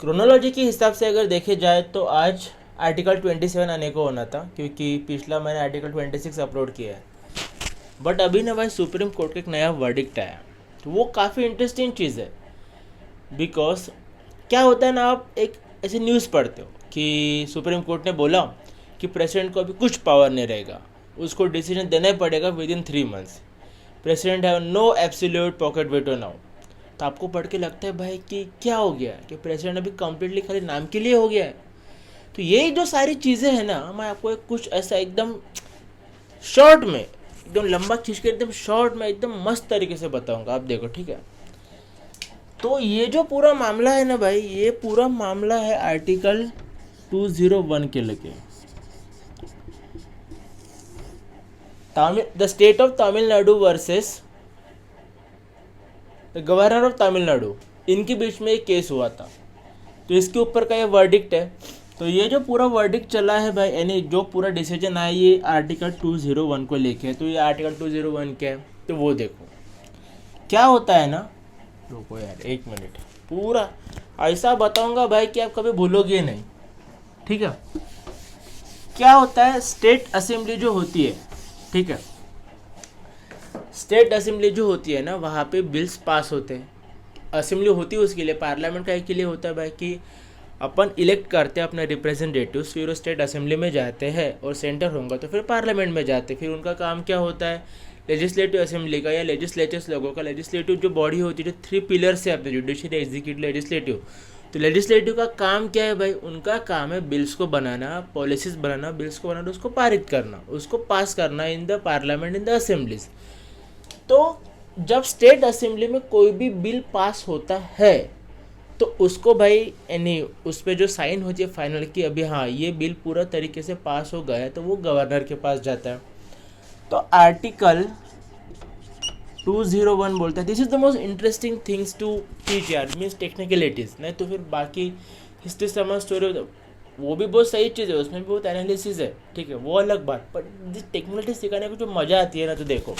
Chronology के हिसाब से अगर देखे जाए तो आज आर्टिकल 27 आने को होना था, क्योंकि पिछला मैंने आर्टिकल 26 अपलोड किया है। बट अभी ना भाई सुप्रीम कोर्ट का एक नया वर्डिक्ट आया, तो वो काफ़ी इंटरेस्टिंग चीज़ है। बिकॉज क्या होता है ना, आप एक ऐसे न्यूज़ पढ़ते हो कि सुप्रीम कोर्ट ने बोला कि प्रेसिडेंट को अभी कुछ पावर नहीं रहेगा, उसको डिसीजन देना ही पड़ेगा within 3 months. President have no absolute pocket veto now. तो आपको पढ़ के लगता है भाई कि क्या हो गया है, कि प्रेसिडेंट अभी कम्प्लीटली खाली नाम के लिए हो गया है। तो ये जो सारी चीज़ें हैं ना, मैं आपको एक कुछ ऐसा एकदम शॉर्ट में, एकदम लंबा खींच के एकदम शॉर्ट में एकदम मस्त तरीके से बताऊंगा, आप देखो, ठीक है। तो ये जो पूरा मामला है ना भाई, ये पूरा मामला है आर्टिकल 201 के लेके। The state of Tamil Nadu versus the governor of Tamil Nadu, इनके बीच में एक केस हुआ था। तो इसके ऊपर का ये वर्डिक्ट है। तो ये जो पूरा वर्डिक्ट चला है भाई, यानी जो पूरा डिसीजन आया ये आर्टिकल 201 को लेके है। तो ये आर्टिकल 201 क्या है, तो वो देखो क्या होता है ना। रुको यार 1 मिनट, पूरा ऐसा बताऊंगा भाई कि आप कभी भूलोगे नहीं, ठीक है। क्या होता है, स्टेट असेंबली जो होती है, ठीक है, स्टेट असेंबली जो होती है ना, वहाँ पे बिल्स पास होते हैं। असेंबली होती है उसके लिए, पार्लियामेंट का एक के लिए होता है भाई कि अपन इलेक्ट करते हैं अपने रिप्रेजेंटेटिव्स, फिर वो स्टेट असेंबली में जाते हैं और सेंटर होगा तो फिर पार्लियामेंट में जाते हैं। फिर उनका काम क्या होता है, लेजिस्लेटिव असेंबली का या लेजिस्लेचर्स लोगों का, लेजिस्लेटिव जो बॉडी होती है, जो 3 पिलर्स है अपने, जुडिशरी, एग्जीक्यूटिव, लेजिस्लेटिव। तो लेजिस्लेटिव का काम क्या है भाई, उनका काम है बिल्स को बनाना, पॉलिसीज बनाना, बिल्स को बनाना, उसको पारित करना, उसको पास करना in the parliament, in the assemblies. तो जब स्टेट असेंबली में कोई भी बिल पास होता है तो उसको भाई यानी उस पर जो साइन होती है फाइनल की, अभी हाँ ये बिल पूरा तरीके से पास हो गया है, तो वो गवर्नर के पास जाता है। तो आर्टिकल 201 बोलता है, this is the most interesting things to teach यार, मीन्स टेक्निकलिटीज। नहीं तो फिर बाकी हिस्ट्री समझ स्टोरी वो भी बहुत सही चीज़ है, उसमें भी बहुत एनालिसिस है, ठीक है, वो अलग बात। पर टेक्निकलिटीज सिखाने को जो मज़ा आती है ना, तो देखो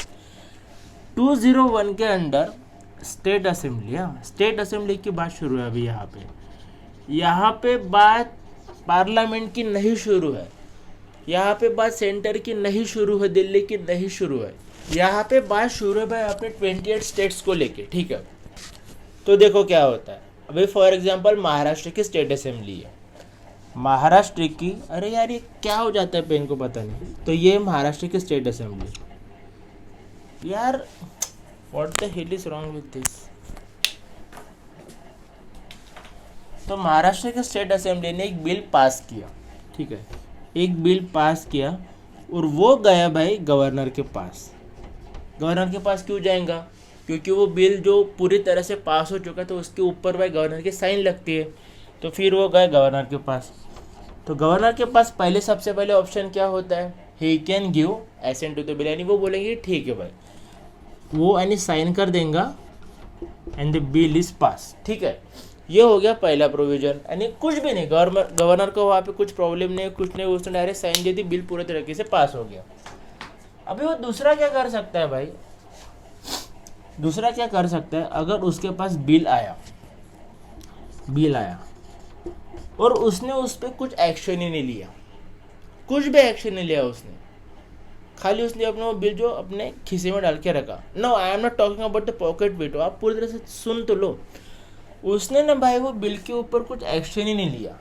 201 के अंडर स्टेट असेंबली, हाँ स्टेट असेंबली की बात शुरू है अभी। यहाँ पे बात पार्लियामेंट की नहीं शुरू है, यहाँ पे बात सेंटर की नहीं शुरू है, दिल्ली की नहीं शुरू है, यहाँ पे बात शुरू है भाई अपने 28 स्टेट्स को लेके, ठीक है। तो देखो क्या होता है अभी, फॉर एग्जांपल महाराष्ट्र की स्टेट असेंबली है, महाराष्ट्र की, अरे यार ये क्या हो जाता है पेन को पता नहीं। तो ये महाराष्ट्र की स्टेट असेंबली, यार what the hell is wrong with this. तो महाराष्ट्र के स्टेट असेंबली ने एक बिल पास किया, ठीक है, एक बिल पास किया और वो गया भाई गवर्नर के पास। गवर्नर के पास क्यों जाएगा, क्योंकि वो बिल जो पूरी तरह से पास हो चुका है तो उसके ऊपर भाई गवर्नर की साइन लगती है। तो फिर वो गए गवर्नर के पास। तो गवर्नर के पास पहले सबसे पहले ऑप्शन क्या होता है, he can give assent to the bill, यानी वो बोलेंगे ठीक है भाई, वो यानी साइन कर देगा and the bill is pass, ठीक है। ये हो गया पहला प्रोविजन, यानी कुछ भी नहीं, गवर्नर को वहाँ पे कुछ प्रॉब्लम नहीं, कुछ नहीं, उसने डायरेक्ट साइन दे दी, बिल पूरे तरीके से पास हो गया। अभी वो दूसरा क्या कर सकता है भाई, दूसरा क्या कर सकता है, अगर उसके पास बिल आया और उसने उस पर कुछ एक्शन ही नहीं लिया, कुछ भी एक्शन नहीं लिया उसने, खाली उसने अपना वो बिल जो अपने खीसे में डाल के रखा। No, I am not talking about the pocket veto, आप पूरी तरह से सुन तो लो। उसने ना भाई वो बिल के ऊपर कुछ एक्शन ही नहीं लिया,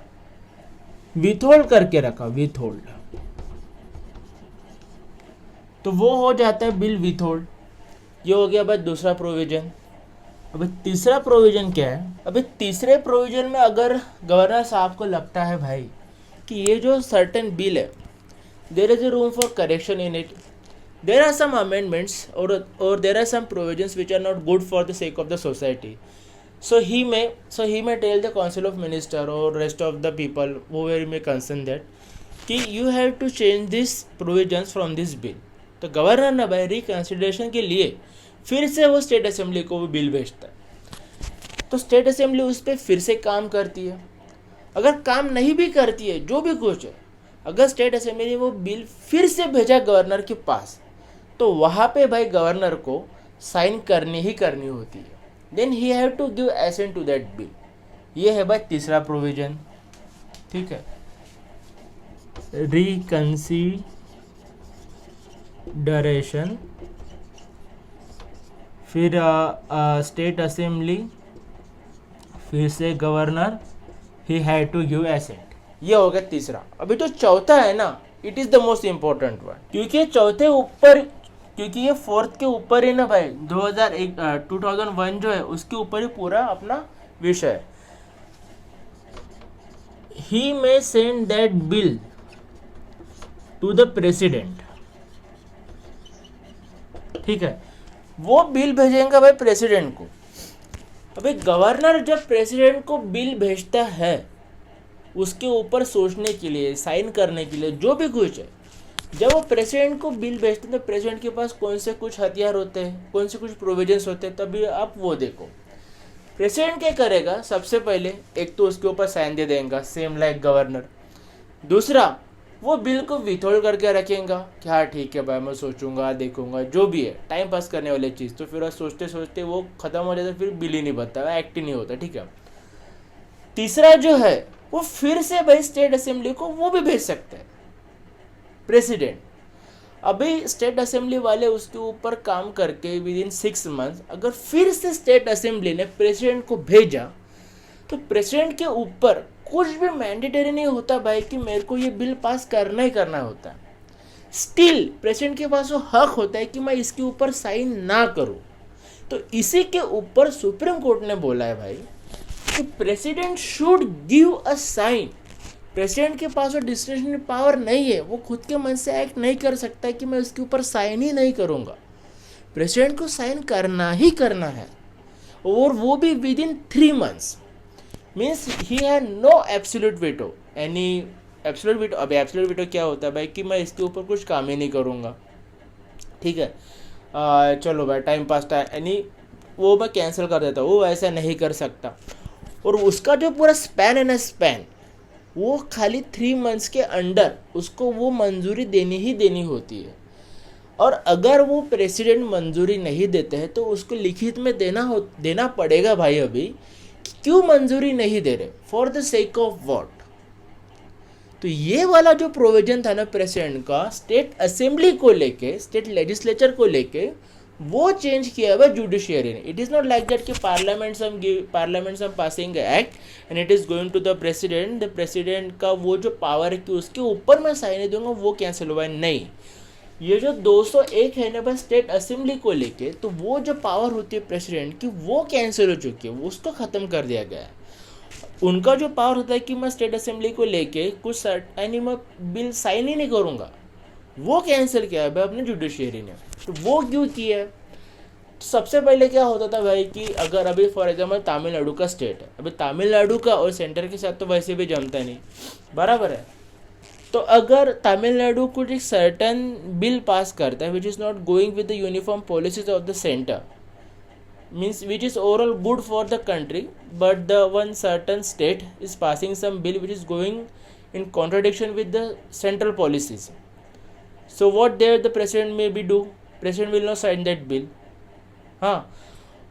विथहोल्ड करके रखा, विथहोल्ड, तो वो हो जाता है बिल विथहोल्ड। ये हो गया भाई दूसरा प्रोविजन। अभी तीसरा प्रोविजन क्या है, अभी तीसरे प्रोविजन में अगर गवर्नर साहब को लगता है भाई कि ये जो सर्टेन बिल है, there is a room for correction in it, there are some amendments or there are some provisions which are not good for the sake of the society, so he may tell the council of minister or rest of the people whoever may concern that कि you have to change these provisions from this bill। तो governor ना भाई reconsideration के लिए फिर से वो state assembly को वो बिल भेजता है। तो स्टेट असेंबली उस पर फिर से काम करती है। अगर काम नहीं भी करती है, जो भी कुछ है, अगर स्टेट असेंबली ने वो बिल फिर से भेजा गवर्नर के पास, तो वहाँ पे भाई गवर्नर को साइन करनी ही करनी होती है। Then he have to give assent to that bill. ये है भाई तीसरा प्रोविजन, ठीक है, रिकंसीडरेशन। फिर स्टेट असेंबली, फिर से governor, he had to give assent. ये हो गया तीसरा। अभी तो चौथा है ना, it is the most important one, क्योंकि चौथे ऊपर, क्योंकि ये फोर्थ के ऊपर ही ना भाई 2001 जो है उसके ऊपर ही पूरा अपना विषय है। He may send that bill to the president, ठीक है, वो बिल भेजेंगे भाई प्रेसिडेंट को। अभी गवर्नर जब प्रेसिडेंट को बिल भेजता है उसके ऊपर सोचने के लिए, साइन करने के लिए, जो भी कुछ है, जब वो प्रेसिडेंट को बिल भेजते हैं तो प्रेसिडेंट के पास कौन से कुछ हथियार होते हैं, कौन से कुछ प्रोविजंस होते हैं, तभी आप वो देखो। प्रेसिडेंट क्या करेगा, सबसे पहले एक तो उसके ऊपर साइन दे देगा सेम लाइक गवर्नर। दूसरा, वो बिल को विथहोल्ड करके रखेगा कि हाँ ठीक है भाई मैं सोचूंगा देखूंगा, जो भी है टाइम पास करने वाली चीज़। तो फिर सोचते सोचते वो खत्म हो जाता है, फिर बिल ही नहीं बनता, एक्ट ही नहीं होता, ठीक है। तीसरा जो है वो फिर से भाई स्टेट असेंबली को वो भी भेज सकता है प्रेसिडेंट। अभी स्टेट असेंबली वाले उसके ऊपर काम करके विद इन 6 मंथ्स अगर फिर से स्टेट असेंबली ने प्रेसिडेंट को भेजा तो प्रेसिडेंट के ऊपर कुछ भी मैंडेटरी नहीं होता भाई कि मेरे को ये बिल पास करना ही करना होता है। स्टिल प्रेसिडेंट के पास वो हक होता है कि मैं इसके ऊपर साइन ना करूं। तो इसी के ऊपर सुप्रीम कोर्ट ने बोला है भाई कि president should give a sign. President के पास वो डिस्क्रिशनरी पावर नहीं है, वो खुद के मन से एक्ट नहीं कर सकता कि मैं उसके ऊपर साइन ही नहीं करूंगा। प्रेसिडेंट को साइन करना ही करना है, और वो भी within 3 months. Means he had no absolute veto, any absolute veto. अब एब्सोल्यूट वीटो क्या होता है भाई कि मैं इसके ऊपर कुछ काम ही नहीं करूँगा, ठीक है, चलो भाई टाइम पास यानी वो मैं कैंसिल कर देता हूँ, वो ऐसा नहीं कर सकता। और उसका जो पूरा स्पैन है ना, स्पैन वो खाली 3 मंथ्स के अंडर उसको वो मंजूरी देनी ही देनी होती है। और अगर वो प्रेसिडेंट मंजूरी नहीं देते हैं तो उसको लिखित में देना पड़ेगा भाई अभी कि क्यों मंजूरी नहीं दे रहे, for the sake of what. तो ये वाला जो प्रोविजन था ना प्रेसिडेंट का स्टेट असेंबली को लेके, स्टेट लेजिस्लेचर को लेके, वो चेंज किया हुआ जुडिशियरी ने। It is not like that कि parliament some passing act and it is going to the president का वो जो पावर है कि उसके ऊपर मैं साइन नहीं दूंगा वो कैंसिल हुआ है। नहीं, ये जो 201 है ना बस स्टेट असेंबली को लेके, तो वो जो पावर होती है प्रेसिडेंट की वो कैंसिल हो चुकी है, वो उसको ख़त्म कर दिया गया है। उनका जो पावर होता है कि मैं स्टेट असेंबली को लेके कुछ मैं बिल साइन ही नहीं करूँगा, वो कैंसिल किया है भाई अपने जुडिशियरी ने। तो वो क्यों किया है? तो सबसे पहले क्या होता था भाई कि अगर अभी फॉर एग्जांपल तमिलनाडु का स्टेट है, अभी तमिलनाडु का और सेंटर के साथ तो वैसे भी जमता नहीं, बराबर है। तो अगर तमिलनाडु कुछ एक सर्टन बिल पास करता है which is not going with the uniform policies of the centre, means which is overall good for the country, but the one certain state is passing some bill which is going in contradiction with the central policies. So what there the president may be do? President will not sign that bill.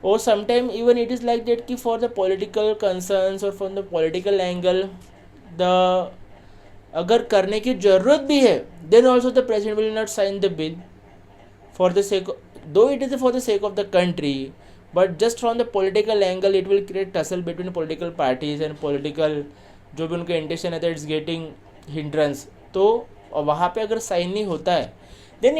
Or sometime even it is like that कि for the political concerns or from the political angle the अगर करने की ज़रूरत भी है then also the president will not sign the bill for the sake of, though it is for the sake of the country, but just from the political angle it will create tussle between political parties and political जो भी उनका intention है that is getting hindrance. तो वहाँ पे अगर sign नहीं होता है then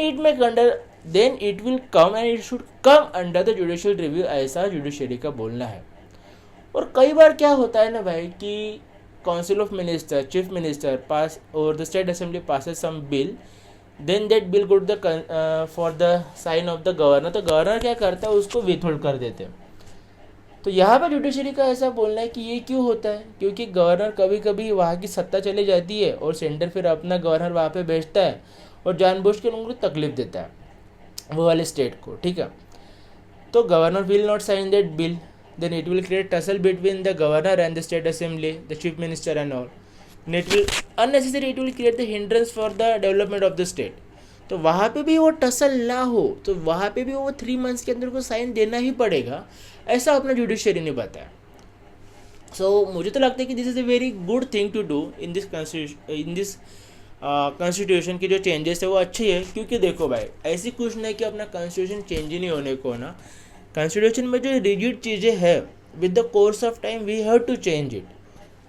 it will come and it should come under the judicial review, ऐसा जुडिशरी का बोलना है। और कई बार क्या होता है ना भाई कि council of minister, chief minister pass और the state assembly passes some bill, then that bill go to the for the sign of the governor. तो गवर्नर क्या करता है उसको विथहोल्ड कर देते हैं। तो यहाँ पर जुडिशरी का ऐसा बोलना है कि ये क्यों होता है, क्योंकि गवर्नर कभी कभी वहाँ की सत्ता चली जाती है और सेंटर फिर अपना गवर्नर वहाँ पे भेजता है और जानबूझ के उनको तकलीफ देता है वो वाले स्टेट को, ठीक है। तो governor will not sign that bill, then it will create tussle between the governor and the state assembly, the chief minister and all, and it will unnecessary, it will create the hindrance for the development of the state। तो वहाँ पे भी वो tussle ना हो तो वहाँ पे भी वो 3 मंथ्स के अंदर को साइन देना ही पड़ेगा, ऐसा अपना जुडिशरी ने बताया। मुझे तो लगता है कि this is a very good thing to do in this constitution की जो चेंजेस है वो अच्छी है, क्योंकि देखो भाई ऐसी कुछ नहीं कि अपना कॉन्स्टिट्यूशन चेंज ही नहीं होने को ना। कॉन्स्टिट्यूशन में जो रिजिड चीज़ें हैं with the course of time we have to change it,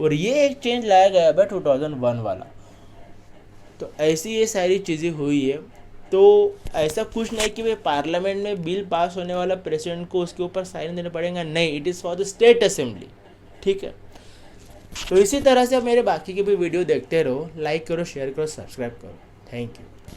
और ये एक चेंज लाया गया है 2001 वाला। तो ऐसी ये सारी चीज़ें हुई है। तो ऐसा कुछ नहीं कि भाई पार्लियामेंट में बिल पास होने वाला प्रेसिडेंट को उसके ऊपर साइन देना पड़ेगा, नहीं, it is for the state assembly, ठीक है। तो इसी तरह से आप मेरे बाकी के भी वीडियो देखते रहो, लाइक करो, शेयर करो, सब्सक्राइब करो। Thank you.